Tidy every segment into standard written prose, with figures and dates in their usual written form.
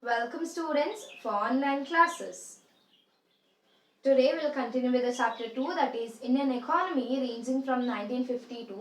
Welcome students for online classes. Today we will continue with the chapter 2, that is Indian economy ranging from 1950 to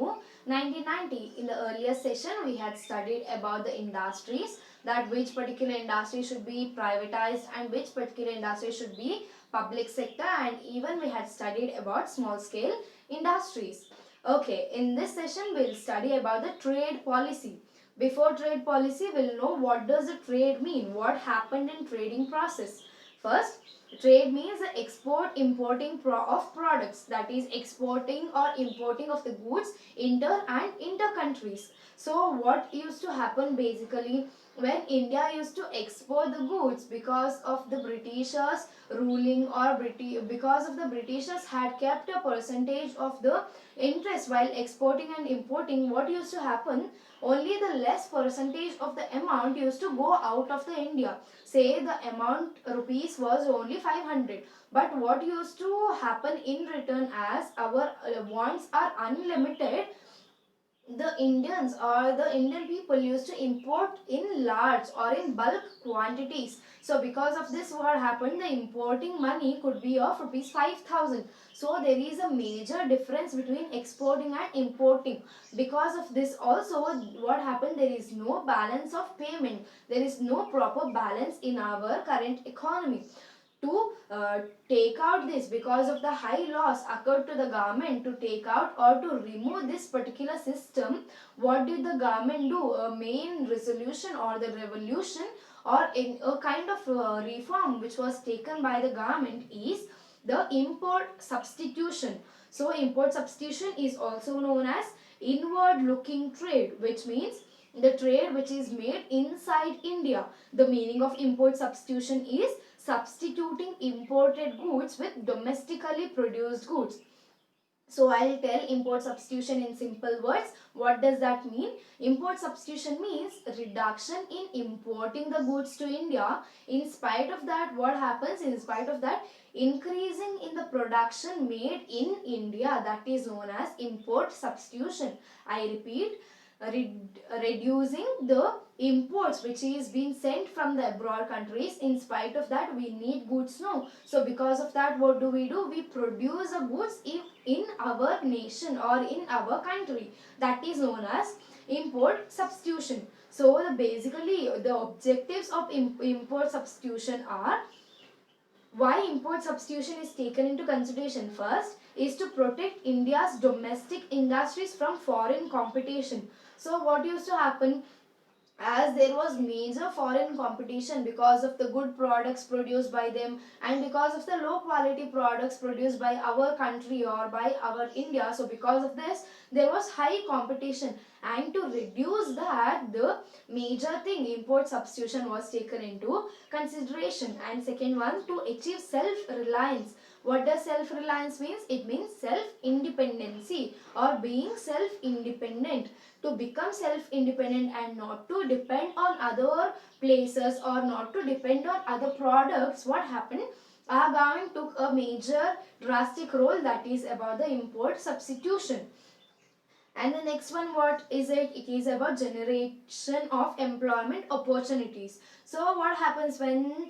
1990. In the earlier session we had studied about the industries, that which particular industry should be privatized and which particular industry should be public sector, and even we had studied about small scale industries. Okay, in this session we will study about the trade policy. Before trade policy, we will know what does the trade mean, what happened in trading process. First, trade means the export importing of products, that is exporting or importing of the goods inter and inter countries. So what used to happen basically when India used to export the goods because of the Britishers ruling, or because of the Britishers had kept a percentage of the interest while exporting and importing, what used to happen, only the less percentage of the amount used to go out of the India. Say the amount rupees was only 500, but what used to happen in return, as our wants are unlimited, the Indians or the Indian people used to import in large or in bulk quantities. So because of this, what happened, the importing money could be of rupees 5,000. So there is a major difference between exporting and importing. Because of this also, what happened, there is no balance of payment. There is no proper balance in our current economy. To take out this, because of the high loss occurred to the government, to take out or to remove this particular system, what did the government do? A main resolution or the revolution, or in a kind of reform which was taken by the government, is the import substitution. So import substitution is also known as inward looking trade, which means the trade which is made inside India. The meaning of import substitution is substituting imported goods with domestically produced goods. So I'll tell import substitution in simple words. What does that mean? Import substitution means reduction in importing the goods to India. In spite of that, what happens? In spite of that, increasing in the production made in India, that is known as import substitution. I repeat, reducing the imports which is being sent from the abroad countries. In spite of that, we need goods now. So because of that, what do? We produce the goods in our nation or in our country. That is known as import substitution. So basically the objectives of import substitution are, why import substitution is taken into consideration. First is to protect India's domestic industries from foreign competition. So what used to happen, as there was major foreign competition because of the good products produced by them and because of the low quality products produced by our country or by our India. So because of this, there was high competition, and to reduce that, the major thing, import substitution, was taken into consideration. And second one, to achieve self reliance. What does self reliance means? It means self independency or being self independent. To become self independent and not to depend on other places or not to depend on other products, what happened, our government took a major drastic role, that is about the import substitution. And the next one, what is it? It is about generation of employment opportunities. So what happens when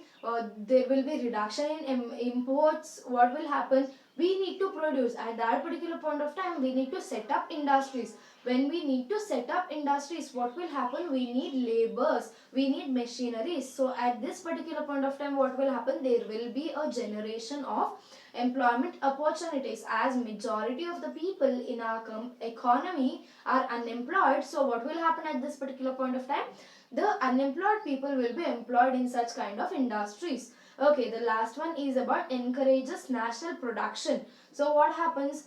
there will be reduction in imports? What will happen? We need to produce. At that particular point of time, we need to set up industries. When we need to set up industries, what will happen? We need laborers, we need machineries. So at this particular point of time, what will happen? There will be a generation of employment opportunities, as majority of the people in our economy are unemployed. So what will happen at this particular point of time? The unemployed people will be employed in such kind of industries. Okay, the last one is about encourages national production. So what happens?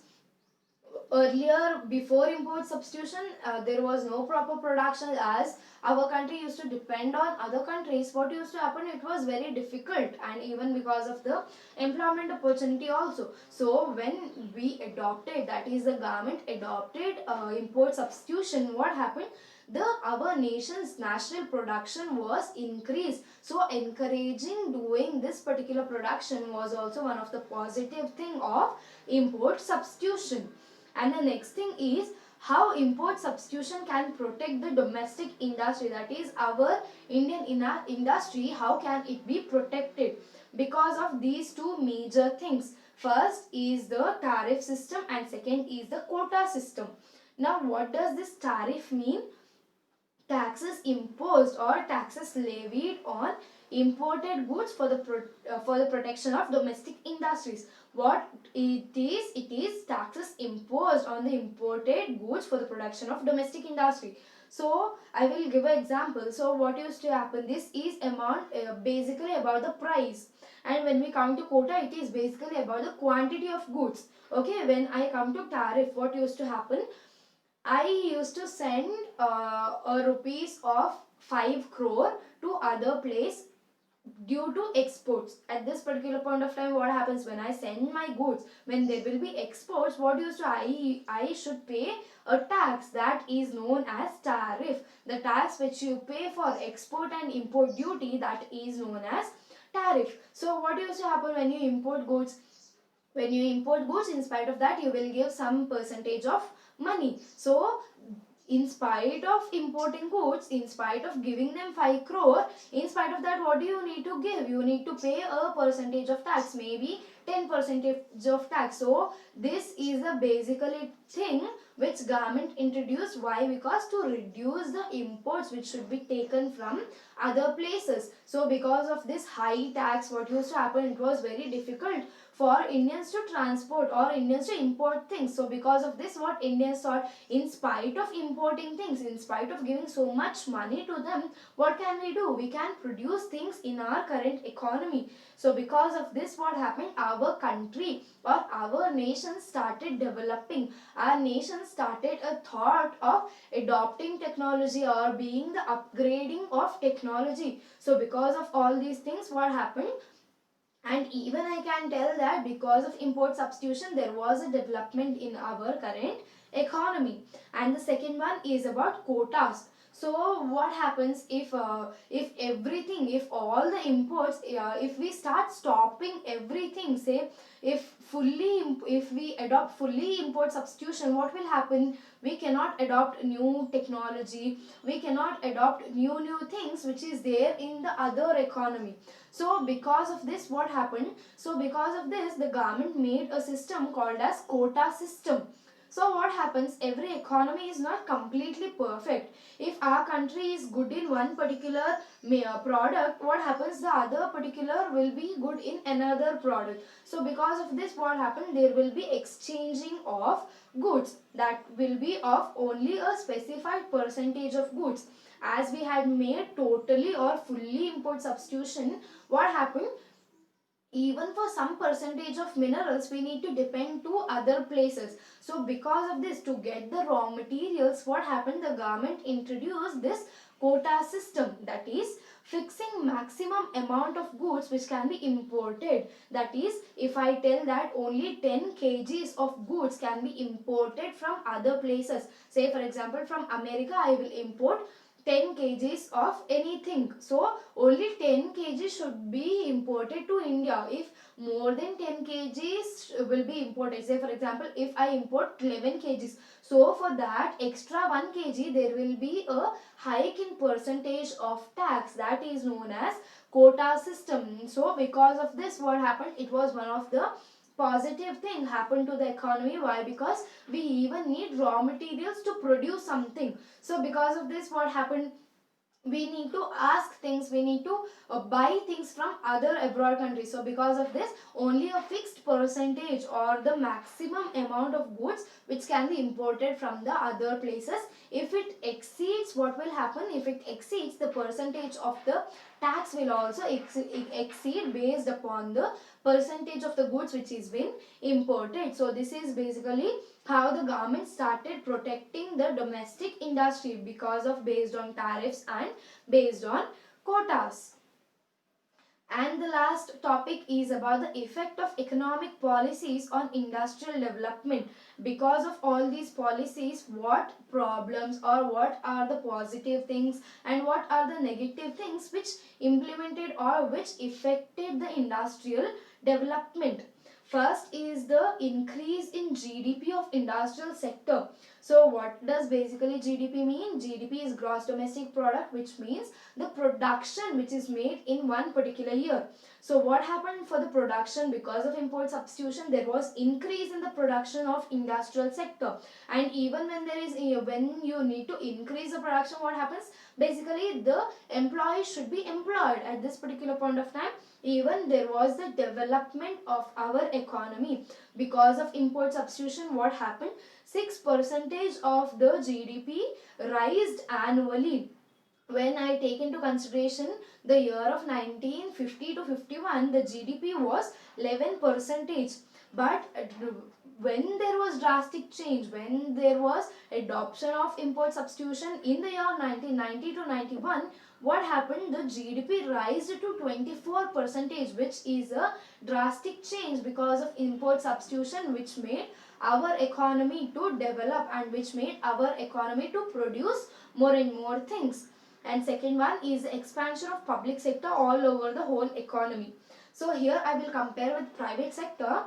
Earlier, before import substitution, there was no proper production, as our country used to depend on other countries. What used to happen, it was very difficult, and even because of the employment opportunity also. So when we adopted, that is the government adopted import substitution, what happened, the our nation's national production was increased. So encouraging doing this particular production was also one of the positive thing of import substitution. And the next thing is how import substitution can protect the domestic industry, that is our Indian industry, how can it be protected because of these two major things. First is the tariff system and second is the quota system. Now what does this tariff mean? Taxes imposed or taxes levied on imported goods for the protection of domestic industries. What it is taxes imposed on the imported goods for the production of domestic industry. So I will give an example. So what used to happen, this is amount basically about the price, and when we come to quota, it is basically about the quantity of goods. Okay, when I come to tariff, what used to happen, I used to send a rupees of 5 crore to other place due to exports. At this particular point of time, what happens when I send my goods, when there will be exports, what used to I should pay a tax that is known as tariff. The tax which you pay for export and import duty, that is known as tariff. So what used to happen when you import goods? When you import goods, in spite of that, you will give some percentage of money. So in spite of importing goods, in spite of giving them 5 crore, in spite of that, what do you need to give? You need to pay a percentage of tax, maybe 10% of tax. So this is a basically thing which government introduced. Why? Because to reduce the imports which should be taken from other places. So because of this high tax, what used to happen, it was very difficult for Indians to transport or Indians to import things. So because of this, what Indians thought, in spite of importing things, in spite of giving so much money to them, what can we do? We can produce things in our current economy. So because of this, what happened, our country or our nation started developing. Our nation started a thought of adopting technology or being the upgrading of technology. So because of all these things, what happened, and even I can tell that because of import substitution, there was a development in our current economy. And the second one is about quotas. So what happens if everything, if all the imports, if we start stopping everything, say if we adopt fully import substitution, what will happen? We cannot adopt new technology, we cannot adopt new things which is there in the other economy. So because of this, what happened? So because of this, the government made a system called as quota system. So what happens, every economy is not completely perfect. If our country is good in one particular product, what happens, the other particular will be good in another product. So because of this, what happened, there will be exchanging of goods that will be of only a specified percentage of goods. As we had made totally or fully import substitution, what happened, even for some percentage of minerals we need to depend to other places. So because of this, to get the raw materials, what happened, the government introduced this quota system, that is fixing maximum amount of goods which can be imported. That is, if I tell that only 10 kgs of goods can be imported from other places, say for example from America I will import 10 kgs of anything. So only 10 kgs should be imported to India. If more than 10 kgs will be imported, say for example if I import 11 kgs, so for that extra 1 kg there will be a hike in percentage of tax, that is known as quota system. So because of this, what happened, it was one of the positive thing happened to the economy. Why? Because we even need raw materials to produce something. So because of this, what happened, we need to ask things, we need to buy things from other abroad countries. So because of this, only a fixed percentage or the maximum amount of goods which can be imported from the other places, if it exceeds, what will happen, if it exceeds, the percentage of the tax will also exceed based upon the percentage of the goods which is been imported. So this is basically how the government started protecting the domestic industry because of based on tariffs and based on quotas. And the last topic is about the effect of economic policies on industrial development. Because of all these policies, what problems or what are the positive things and what are the negative things which implemented or which affected the industrial development. First is the increase in GDP of industrial sector. So what does basically GDP mean? GDP is gross domestic product, which means the production which is made in one particular year. So what happened for the production? Because of import substitution, there was increase in the production of industrial sector. And even when you need to increase the production, what happens? Basically the employees should be employed at this particular point of time. Even there was the development of our economy. Because of import substitution, what happened? 6% of the GDP rised annually. When I take into consideration the year of 1950 to 51, the GDP was 11%. But when there was drastic change, when there was adoption of import substitution in the year 1990 to 91, what happened? The GDP rise to 24%, which is a drastic change because of import substitution, which made our economy to develop and which made our economy to produce more and more things. And second one is expansion of public sector all over the whole economy. So here I will compare with private sector.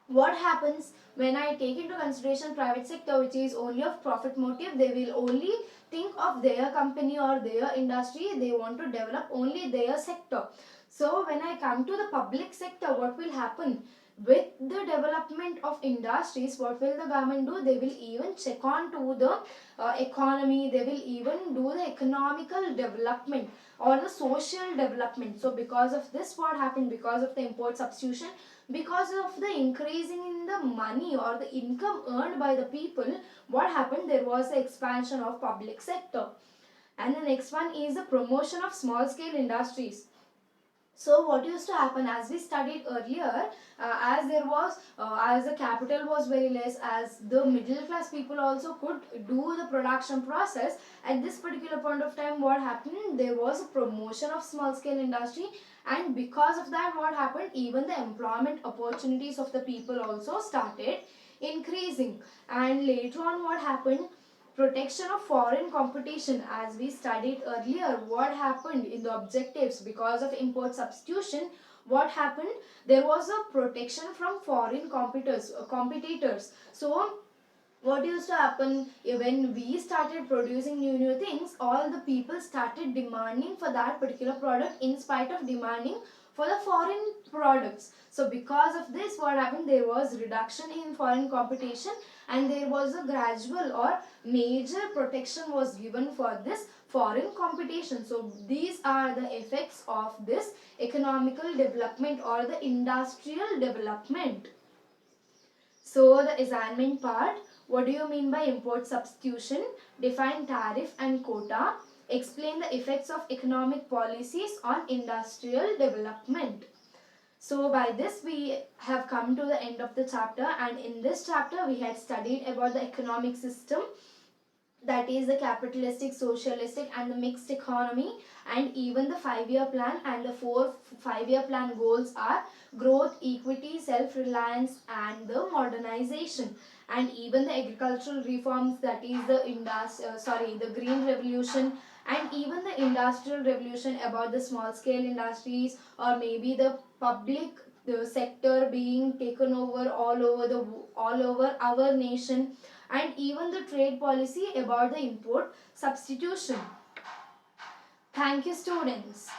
What happens when I take into consideration private sector, which is only of profit motive? They will only think of their company or their industry. They want to develop only their sector. So when I come to the public sector, what will happen? With the development of industries, what will the government do? They will even check on to the economy. They will even do the economical development or the social development. So because of this, what happened? Because of the import substitution, because of the increasing in the money or the income earned by the people, what happened? There was the expansion of public sector. And the next one is the promotion of small scale industries. So what used to happen, as we studied earlier, as the capital was very less, as the middle class people also could do the production process, at this particular point of time, what happened? There was a promotion of small scale industry, and because of that, what happened? Even the employment opportunities of the people also started increasing. And later on, what happened? Protection of foreign competition. As we studied earlier, what happened in the objectives? Because of import substitution, what happened? There was a protection from foreign competitors. So what used to happen? When we started producing new things, all the people started demanding for that particular product in spite of demanding for the foreign products. So because of this, what happened? There was reduction in foreign competition, and there was a gradual or major protection was given for this foreign competition. So these are the effects of this economical development or the industrial development. So the assignment part, what do you mean by import substitution? Define tariff and quota. Explain the effects of economic policies on industrial development. So by this we have come to the end of the chapter, and in this chapter we had studied about the economic system, that is the capitalistic, socialistic and the mixed economy, and even the 5-year plan, and the 5-year plan goals are growth, equity, self-reliance and the modernization. And even the agricultural reforms, that is the green revolution, and even the industrial revolution about the small scale industries, or maybe the public the sector being taken over all over our nation, and even the trade policy about the import substitution. Thank you, students.